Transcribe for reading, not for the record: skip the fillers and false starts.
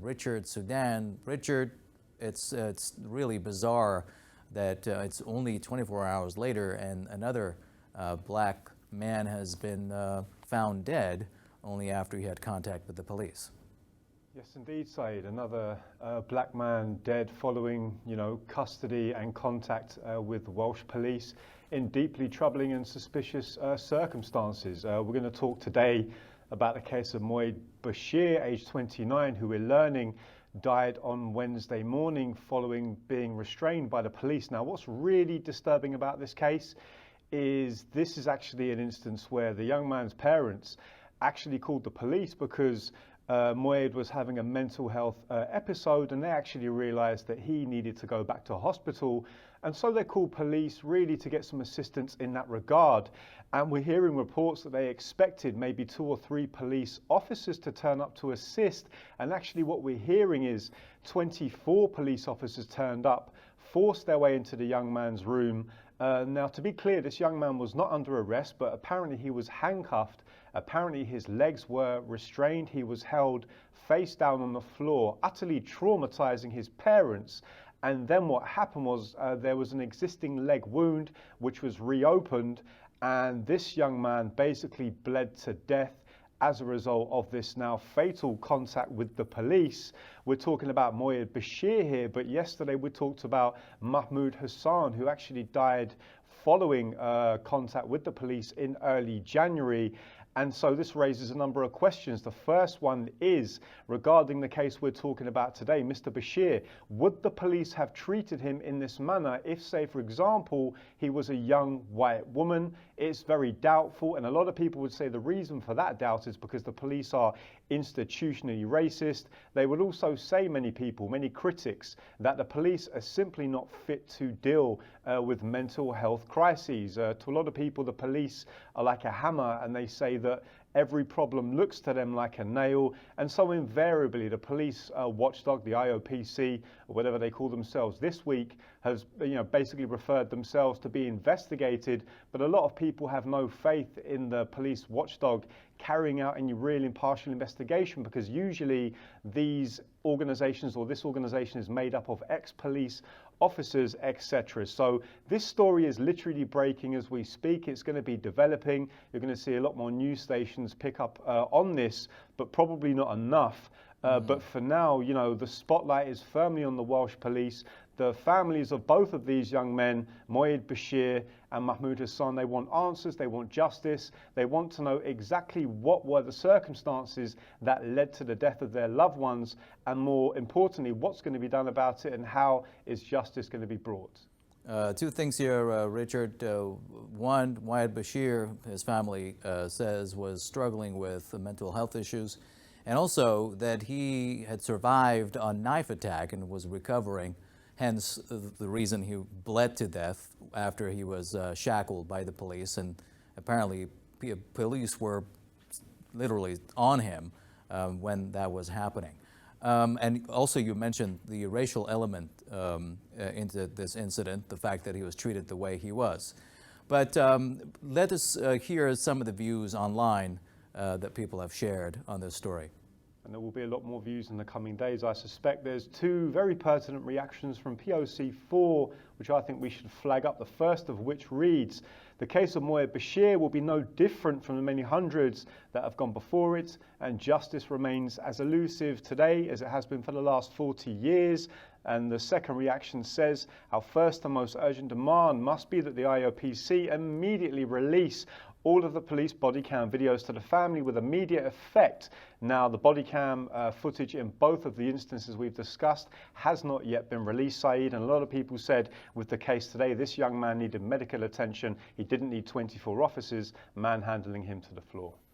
Richard Sudan. Richard, it's really bizarre that it's only 24 hours later and another black man has been found dead only after he had contact with the police. Yes, indeed, Saeed. Another black man dead following, custody and contact with Welsh police in deeply troubling and suspicious circumstances. We're going to talk today about the case of Moyied Bashir, aged 29, who we're learning died on Wednesday morning following being restrained by the police. Now, what's really disturbing about this case is this is actually an instance where the young man's parents actually called the police because Moyied was having a mental health episode, and they actually realized that he needed to go back to hospital. And so they called police really to get some assistance in that regard. And we're hearing reports that they expected maybe 2 or 3 police officers to turn up to assist. And actually what we're hearing is 24 police officers turned up, forced their way into the young man's room. Now, to be clear, this young man was not under arrest, but apparently he was handcuffed. Apparently his legs were restrained. He was held face down on the floor, utterly traumatizing his parents. And then what happened was there was an existing leg wound which was reopened, and this young man basically bled to death as a result of this now fatal contact with the police. We're talking about Moyied Bashir here, but yesterday we talked about Mohamud Hassan, who actually died following contact with the police in early January. And so this raises a number of questions. The first one is regarding the case we're talking about today, Mr. Bashir. Would the police have treated him in this manner if, say, for example, he was a young white woman? It's very doubtful, and a lot of people would say the reason for that doubt is because the police are institutionally racist. They would also say, many people, many critics, that the police are simply not fit to deal with mental health crises. To a lot of people, the police are like a hammer, and they say that every problem looks to them like a nail, and so invariably the police watchdog, the IOPC, or whatever they call themselves this week, has basically referred themselves to be investigated. But a lot of people have no faith in the police watchdog carrying out any real impartial investigation, because usually these organizations, or this organization, is made up of ex-police officers, etc. So this story is literally breaking as we speak. It's going to be developing. You're going to see a lot more news stations pick up on this, but probably not enough. But for now, the spotlight is firmly on the Welsh police. The families of both of these young men, Moyied Bashir and Mohamud Hassan, they want answers, they want justice, they want to know exactly what were the circumstances that led to the death of their loved ones, and more importantly, what's going to be done about it and how is justice going to be brought. 2 things here, Richard. One, Moyied Bashir, his family says, was struggling with mental health issues, and also that he had survived a knife attack and was recovering. Hence, the reason he bled to death after he was shackled by the police. And apparently, police were literally on him when that was happening. And also, you mentioned the racial element into this incident, the fact that he was treated the way he was. But let us hear some of the views online that people have shared on this story. And there will be a lot more views in the coming days, I suspect. There's 2 very pertinent reactions from POC4, which I think we should flag up. The first of which reads, the case of Moyied Bashir will be no different from the many hundreds that have gone before it, and justice remains as elusive today as it has been for the last 40 years. And the second reaction says, our first and most urgent demand must be that the IOPC immediately release all of the police body cam videos to the family with immediate effect. Now, the body cam footage in both of the instances we've discussed has not yet been released, Saeed, and a lot of people said with the case today, this young man needed medical attention. He didn't need 24 officers manhandling him to the floor.